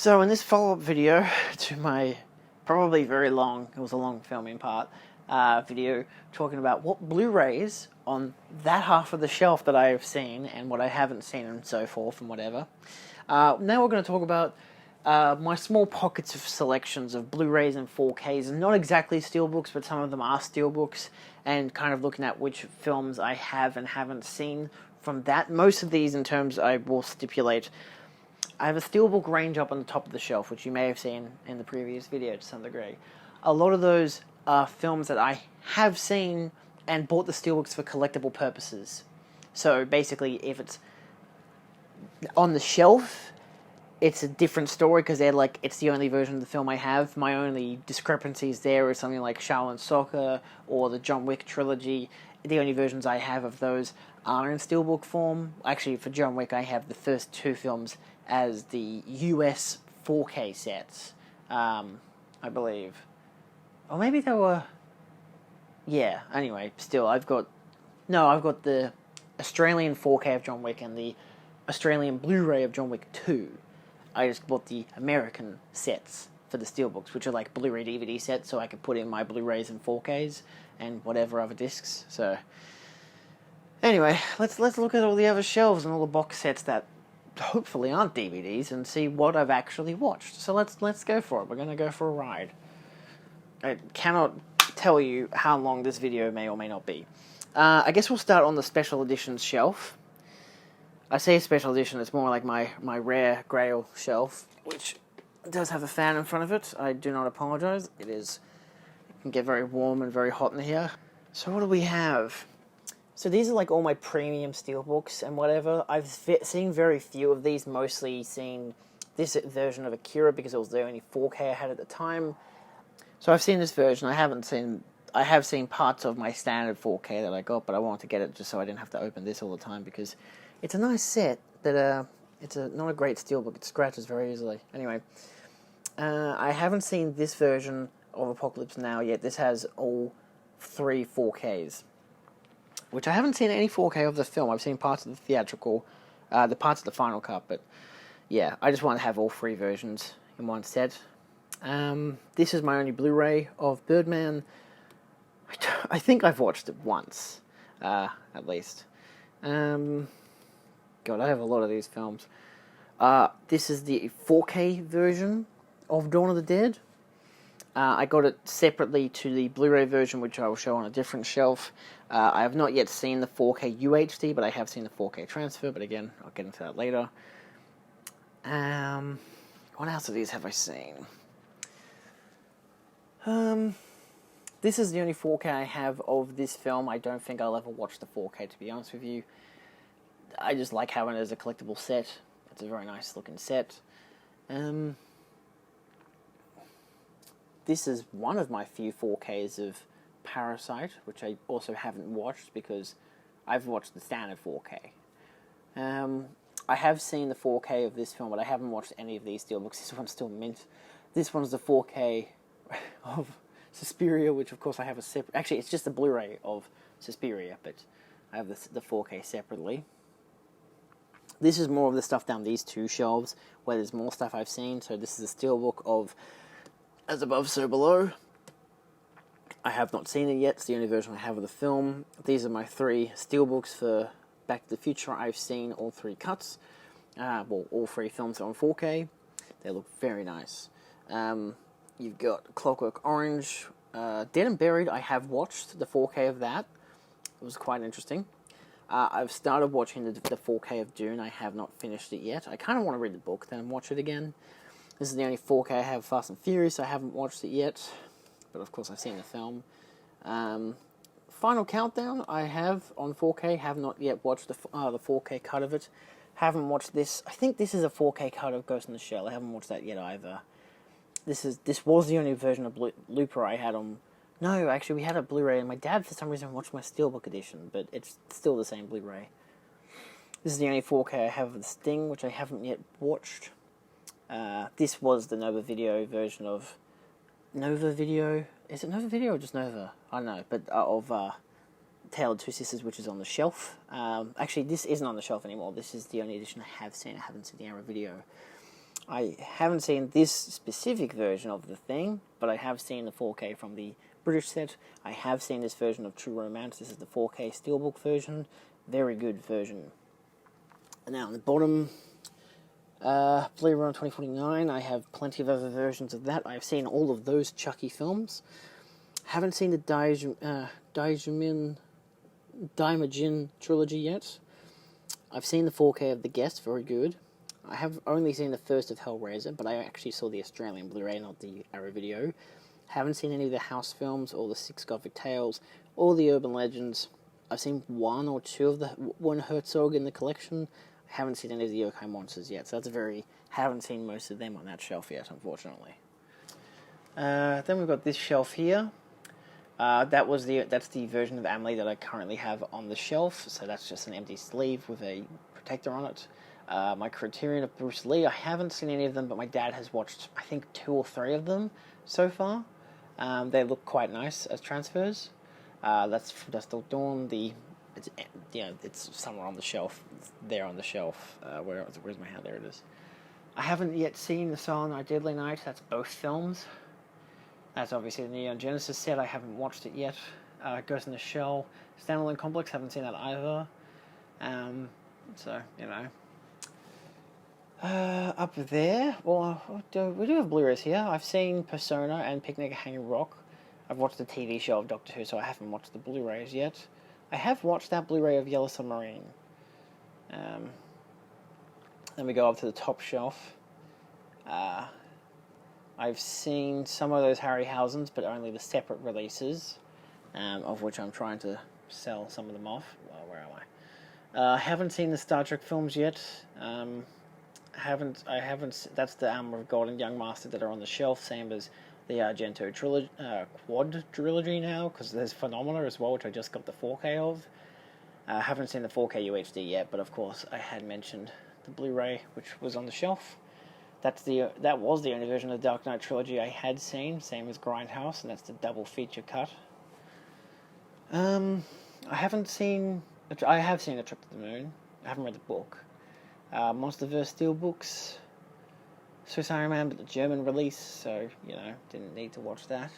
So in this follow-up video to my probably very long, it was a long filming part, video talking about what Blu-rays on that half of the shelf that I have seen and what I haven't seen and so forth and whatever. Now we're going to talk about my small pockets of selections of Blu-rays and 4Ks, and not exactly steelbooks, but some of them are steelbooks, and kind of looking at which films I have and haven't seen from that. Most of these, in terms, I will stipulate, I have a steelbook range up on the top of the shelf, which you may have seen in the previous video to some degree. A lot of those are films that I have seen and bought the steelbooks for collectible purposes. So basically, if it's on the shelf, it's a different story because they're like, it's the only version of the film I have. My only discrepancies there is something like Shaolin Soccer or the John Wick trilogy. The only versions I have of those are in steelbook form. Actually, for John Wick, I have the first two films as the US 4K sets, I believe. Or maybe they were... Yeah, anyway, still, I've got the Australian 4K of John Wick and the Australian Blu-ray of John Wick 2. I just bought the American sets for the steelbooks, which are like Blu-ray DVD sets, so I could put in my Blu-rays and 4Ks and whatever other discs. So, anyway, let's look at all the other shelves and all the box sets that hopefully aren't DVDs and see what I've actually watched. So let's go for it. We're gonna go for a ride. I cannot tell you how long this video may or may not be. I guess we'll start on the special editions shelf. I say special edition, it's more like my rare grail shelf, which does have a fan in front of it. I do not apologize. It can get very warm and very hot in here. So what do we have? So these are like all my premium steelbooks and whatever. I've seen very few of these, mostly seen this version of Akira because it was the only 4K I had at the time. So I've seen this version. I have seen parts of my standard 4K that I got, but I wanted to get it just so I didn't have to open this all the time because it's a nice set, but it's not a great steelbook. It scratches very easily. Anyway, I haven't seen this version of Apocalypse Now yet. This has all three 4Ks, which I haven't seen any 4K of the film. I've seen parts of the theatrical, the parts of the final cut, but yeah, I just want to have all three versions in one set. This is my only Blu-ray of Birdman. I think I've watched it once, at least. God, I have a lot of these films. This is the 4K version of Dawn of the Dead. I got it separately to the Blu-ray version, which I will show on a different shelf. I have not yet seen the 4K UHD, but I have seen the 4K transfer, but again, I'll get into that later. What else of these have I seen? This is the only 4K I have of this film. I don't think I'll ever watch the 4K, to be honest with you. I just like having it as a collectible set. It's a very nice looking set. This is one of my few 4Ks of Parasite, which I also haven't watched because I've watched the standard 4K. I have seen the 4K of this film, but I haven't watched any of these steelbooks. This one's still mint. This one's the 4K of Suspiria, which of course I have a separate... Actually, it's just the Blu-ray of Suspiria, but I have the 4K separately. This is more of the stuff down these two shelves, where there's more stuff I've seen. So this is a steelbook of As Above, So Below. I have not seen it yet. It's the only version I have of the film. These are my three steelbooks for Back to the Future. I've seen all three cuts. Well, all three films are on 4K. They look very nice. You've got Clockwork Orange. Dead and Buried, I have watched the 4K of that. It was quite interesting. I've started watching the 4K of Dune. I have not finished it yet. I kind of want to read the book, then watch it again. This is the only 4K I have of Fast and Furious. I haven't watched it yet, but of course I've seen the film. Final Countdown I have on 4K. Have not yet watched the 4K cut of it. Haven't watched this. I think this is a 4K cut of Ghost in the Shell. I haven't watched that yet either. This was the only version of Looper I had on... No, actually, we had a Blu-ray, and my dad, for some reason, watched my Steelbook edition, but it's still the same Blu-ray. This is the only 4K I have of The Sting, which I haven't yet watched. This was the Nova Video version of... Nova Video? Is it Nova Video or just Nova? I don't know, but of Tale of Two Sisters, which is on the shelf. Actually, this isn't on the shelf anymore. This is the only edition I have seen. I haven't seen the Arrow Video. I haven't seen this specific version of the thing, but I have seen the 4K from the British set. I have seen this version of True Romance. This is the 4K Steelbook version. Very good version. And now on the bottom, Blade Runner 2049. I have plenty of other versions of that. I've seen all of those Chucky films. Haven't seen the Daimajin trilogy yet. I've seen the 4K of The Guest, very good. I have only seen the first of Hellraiser, but I actually saw the Australian Blu-ray, not the Arrow video. Haven't seen any of the House films, or the Six Gothic Tales, or the Urban Legends. I've seen one or two of the one Herzog in the collection. I haven't seen any of the Yokai Monsters yet, so haven't seen most of them on that shelf yet, unfortunately. Then we've got this shelf here. That's the version of Amelie that I currently have on the shelf, so that's just an empty sleeve with a protector on it. My Criterion of Bruce Lee, I haven't seen any of them, but my dad has watched, I think, 2 or 3 of them so far. They look quite nice as transfers. That's from Dust Till Dawn. It's somewhere on the shelf. It's there on the shelf. Where's my hand? There it is. I haven't yet seen The Silent Night, Deadly Night. That's both films. That's obviously the Neon Genesis set. I haven't watched it yet. Ghost in the Shell, Standalone Complex. Haven't seen that either. Up there, well, we do have Blu-rays here. I've seen Persona and Picnic at Hanging Rock. I've watched the TV show of Doctor Who, so I haven't watched the Blu-rays yet. I have watched that Blu-ray of Yellow Submarine. Then we go up to the top shelf. I've seen some of those Harryhausens, but only the separate releases, of which I'm trying to sell some of them off. Well, where am I? I haven't seen the Star Trek films yet. That's the Armor of God and Young Master that are on the shelf, same as the Argento quad trilogy now, because there's Phenomena as well, which I just got the 4K of. I haven't seen the 4K UHD yet, but of course I had mentioned the Blu-ray, which was on the shelf. That was the only version of the Dark Knight trilogy I had seen, same as Grindhouse, and that's the double feature cut. I have seen A Trip to the Moon. I haven't read the book. Monsterverse Steelbooks. Swiss Iron Man, but the German release, so, didn't need to watch that.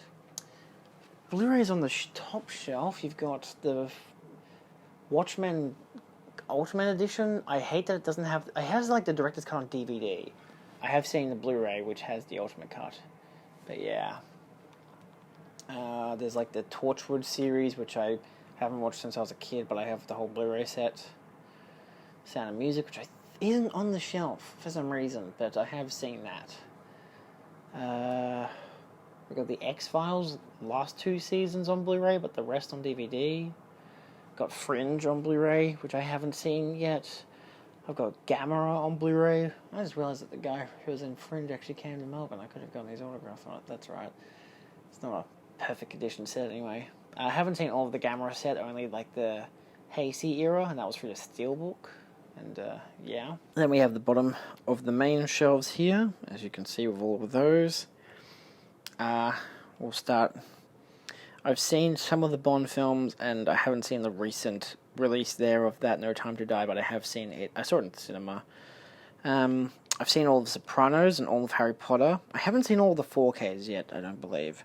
Blu-rays on the top shelf. You've got the Watchman Ultimate Edition. I hate that it doesn't have... It has, the director's cut on DVD. I have seen the Blu-ray, which has the Ultimate cut. But, yeah. There's, the Torchwood series, which I haven't watched since I was a kid, but I have the whole Blu-ray set. Sound of Music, which isn't on the shelf for some reason, but I have seen that. We've got the X-Files last 2 seasons on Blu-ray, but the rest on DVD. Got Fringe on Blu-ray, which I haven't seen yet. I've got Gamera on Blu-ray. I just realised that the guy who was in Fringe actually came to Melbourne. I could have gotten his autograph on it, that's right. It's not a perfect condition set anyway. I haven't seen all of the Gamera set, only the Heisei era, and that was through the Steelbook. And, yeah. Then we have the bottom of the main shelves here, as you can see with all of those. We'll start... I've seen some of the Bond films, and I haven't seen the recent release there of that No Time to Die, but I have seen it. I saw it in the cinema. I've seen all of Sopranos and all of Harry Potter. I haven't seen all of the 4Ks yet, I don't believe.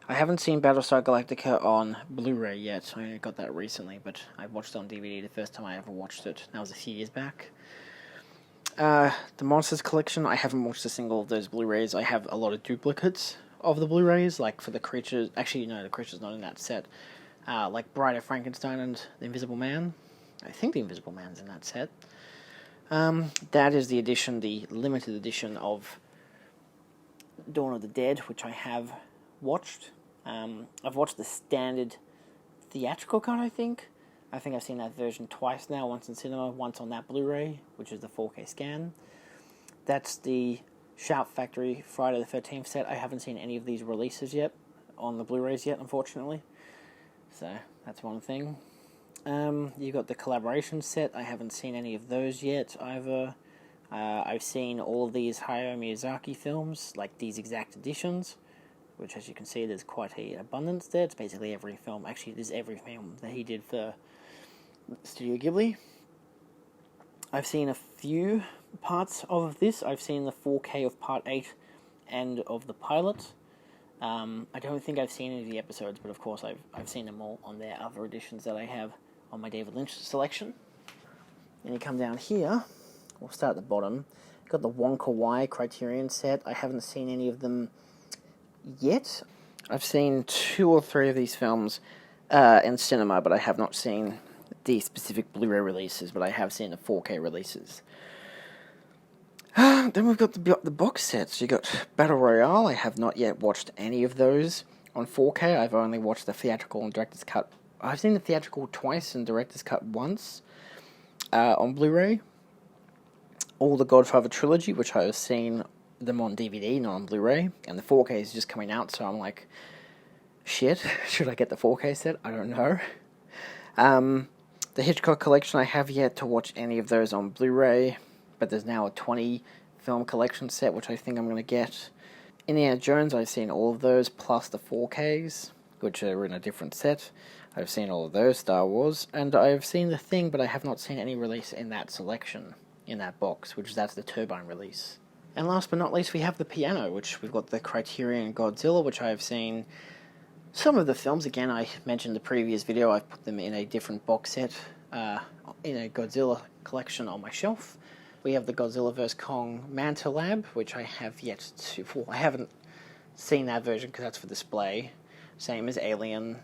I haven't seen Battlestar Galactica on Blu-ray yet. I only got that recently, but I watched it on DVD the first time I ever watched it. That was a few years back. The Monsters Collection, I haven't watched a single of those Blu-rays. I have a lot of duplicates of the Blu-rays, for the creatures. Actually, no, the creature's not in that set. Bride of Frankenstein and The Invisible Man. I think The Invisible Man's in that set. That is the limited edition of Dawn of the Dead, which I have watched. I've watched the standard theatrical cut, I think. I think I've seen that version twice now, once in cinema, once on that Blu-ray, which is the 4K scan. That's the Shout Factory Friday the 13th set. I haven't seen any of these releases yet, on the Blu-rays yet, unfortunately. So, that's one thing. You've got the collaboration set. I haven't seen any of those yet, either. I've seen all of these Hayao Miyazaki films, these exact editions, which, as you can see, there's quite an abundance there. It's basically every film. Actually, there's every film that he did for Studio Ghibli. I've seen a few parts of this. I've seen the 4K of Part 8 and of the pilot. I don't think I've seen any of the episodes, but of course I've seen them all on their other editions that I have on my David Lynch selection. And you come down here, we'll start at the bottom. Got the Wonka Wai Criterion set. I haven't seen any of them yet. I've seen 2 or 3 of these films in cinema, but I have not seen the specific Blu-ray releases, but I have seen the 4K releases. Then we've got the box sets. You got Battle Royale. I have not yet watched any of those on 4K. I've only watched the theatrical and director's cut. I've seen the theatrical twice and director's cut once on Blu-ray. All the Godfather trilogy, which I have seen them on DVD, not on Blu-ray, and the 4K is just coming out, so I'm like, shit, should I get the 4K set? I don't know. The Hitchcock Collection, I have yet to watch any of those on Blu-ray, but there's now a 20 film collection set, which I think I'm going to get. Indiana Jones, I've seen all of those, plus the 4Ks, which are in a different set. I've seen all of those, Star Wars, and I've seen The Thing, but I have not seen any release in that selection, in that box, that's the Turbine release. And last but not least, we have the piano, which we've got the Criterion Godzilla, which I've seen some of the films. Again, I mentioned the previous video, I've put them in a different box set, in a Godzilla collection on my shelf. We have the Godzilla vs. Kong Manta Lab, which I have yet to... Well, I haven't seen that version because that's for display. Same as Alien.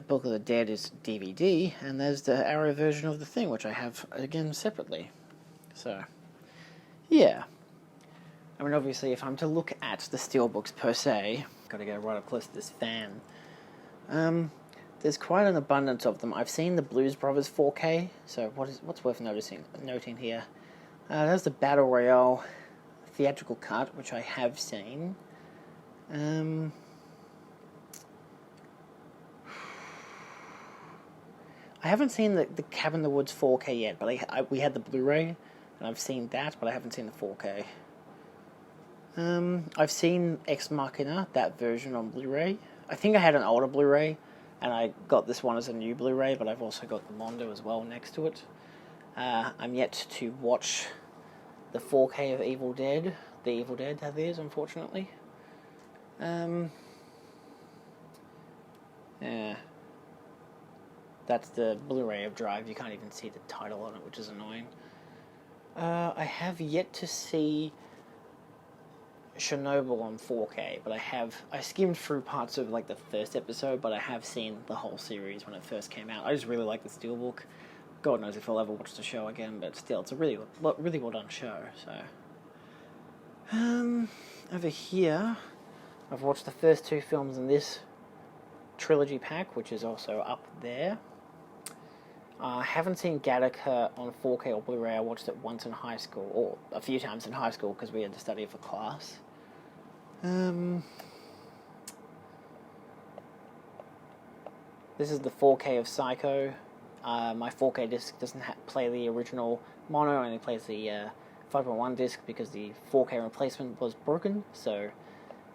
Book of the Dead is DVD, and there's the Arrow version of The Thing, which I have, again, separately. So, yeah. I mean, obviously, if I'm to look at the Steelbooks per se, got to go right up close to this fan. There's quite an abundance of them. I've seen the Blues Brothers 4K, so what's worth noting here? There's the Battle Royale theatrical cut, which I have seen. I haven't seen the Cabin in the Woods 4K yet, but we had the Blu-ray, and I've seen that, but I haven't seen the 4K. I've seen Ex Machina, that version on Blu-ray. I think I had an older Blu-ray, and I got this one as a new Blu-ray, but I've also got the Mondo as well next to it. I'm yet to watch the 4K of Evil Dead, the Evil Dead that is, unfortunately. Yeah. That's the Blu-ray of Drive. You can't even see the title on it, which is annoying. I have yet to see Chernobyl on 4K, but I skimmed through parts of like the first episode, but I have seen the whole series when it first came out. I just really like the Steelbook. God knows if I'll ever watch the show again, but still, it's a really well done show. So, over here, I've watched the first 2 films in this trilogy pack, which is also up there. I haven't seen Gattaca on 4K or Blu-ray. I watched it once in high school, or a few times in high school because we had to study it for class. This is the 4K of Psycho. My 4K disc doesn't play the original mono, it only plays the 5.1 disc because the 4K replacement was broken. So,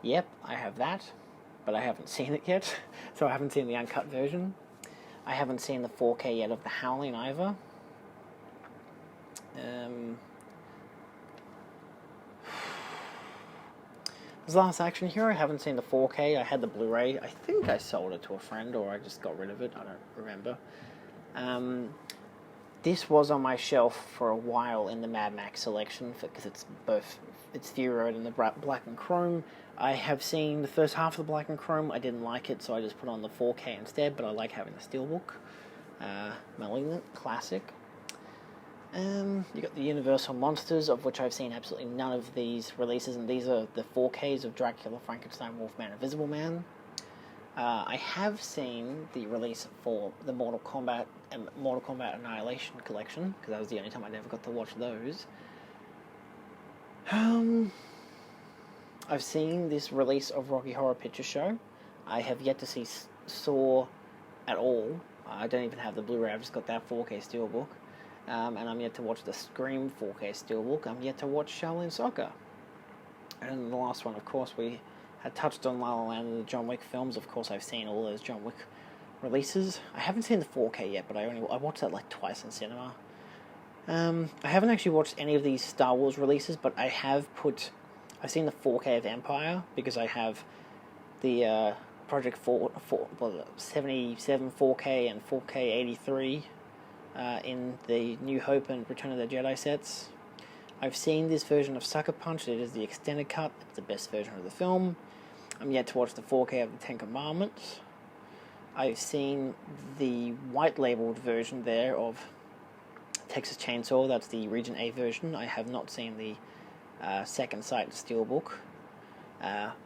yep, I have that, but I haven't seen it yet, so I haven't seen the uncut version. I haven't seen the 4K yet of The Howling either. This Last Action Hero, I haven't seen the 4K. I had the Blu-ray. I think I sold it to a friend, or I just got rid of it. I don't remember. This was on my shelf for a while in the Mad Max selection, because it's Fury Road and the Black and Chrome. I have seen the first half of the Black and Chrome. I didn't like it, so I just put on the 4K instead, but I like having the Steelbook. Malignant, classic. You got the Universal Monsters, of which I've seen absolutely none of these releases, and these are the 4Ks of Dracula, Frankenstein, Wolfman, Invisible Man. I have seen the release for the Mortal Kombat and Mortal Kombat Annihilation collection, because that was the only time I ever got to watch those. I've seen this release of Rocky Horror Picture Show. I have yet to see Saw at all. I don't even have the Blu-ray, I've just got that 4K Steelbook. And I'm yet to watch the Scream 4K Steelbook. I'm yet to watch Shaolin Soccer. And the last one, of course, we had touched on La La Land and the John Wick films. Of course, I've seen all those John Wick releases. I haven't seen the 4K yet, but I watched that like twice in cinema. I haven't actually watched any of these Star Wars releases, but I've seen the 4K of Empire, because I have the Project 77 4K and 4K 83 in the New Hope and Return of the Jedi sets. I've seen this version of Sucker Punch. It is the extended cut. It's the best version of the film. I'm yet to watch the 4K of the Ten Commandments. I've seen the white labeled version there of Texas Chainsaw. That's the Region A version. I have not seen the second sight Steelbook,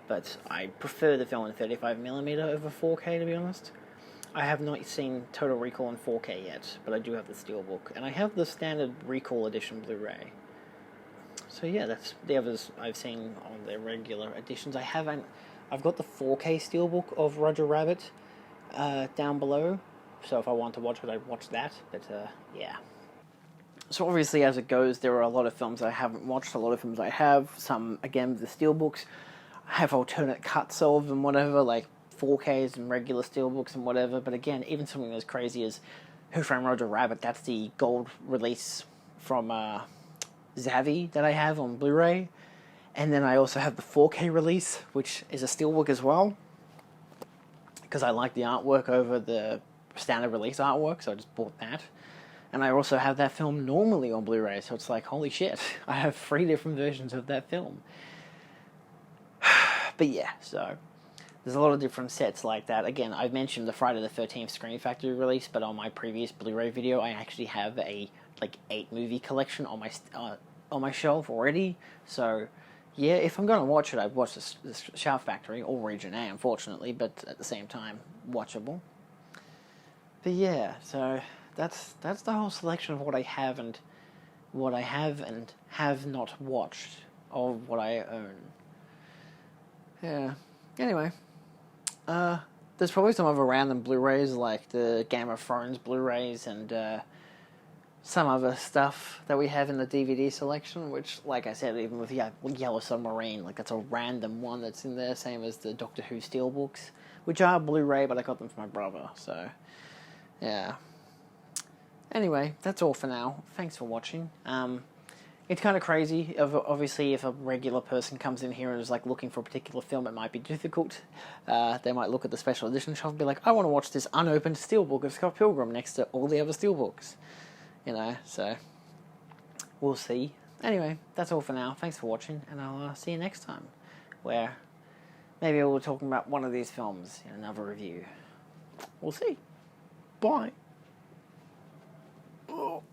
but I prefer the film in 35mm over 4K, to be honest. I have not seen Total Recall in 4K yet, but I do have the Steelbook, and I have the standard Recall edition Blu-ray. So yeah, that's the others I've seen on their regular editions. I've got the 4K Steelbook of Roger Rabbit down below, so if I want to watch it, I'd watch that, but yeah. So obviously, as it goes, there are a lot of films I haven't watched, a lot of films I have. Some, again, the Steelbooks have alternate cuts of and whatever, like 4Ks and regular Steelbooks and whatever. But again, even something as crazy as Who Framed Roger Rabbit, that's the gold release from Zavvi that I have on Blu-ray. And then I also have the 4K release, which is a Steelbook as well, because I like the artwork over the standard release artwork, so I just bought that. And I also have that film normally on Blu-ray, so it's like, holy shit, I have 3 different versions of that film. But yeah, so there's a lot of different sets like that. Again, I've mentioned the Friday the 13th Scream Factory release, but on my previous Blu-ray video, I actually have a 8-movie collection on my shelf already. So yeah, if I'm going to watch it, I'd watch the Shout Factory or Region A, unfortunately, but at the same time, watchable. But yeah, so that's the whole selection of what I have and have not watched of what I own. Yeah. Anyway, there's probably some other random Blu-rays like the Game of Thrones Blu-rays and some other stuff that we have in the DVD selection, which, like I said, even with Yellow Submarine, like that's a random one that's in there, same as the Doctor Who Steelbooks, which are Blu-ray, but I got them for my brother, so yeah. Anyway, that's all for now. Thanks for watching. It's kind of crazy. Obviously, if a regular person comes in here and is like looking for a particular film, it might be difficult. They might look at the special edition shelf and be like, I want to watch this unopened Steelbook of Scott Pilgrim next to all the other Steelbooks. You know, so we'll see. Anyway, that's all for now. Thanks for watching, and I'll see you next time, where maybe we'll be talking about one of these films in another review. We'll see. Bye.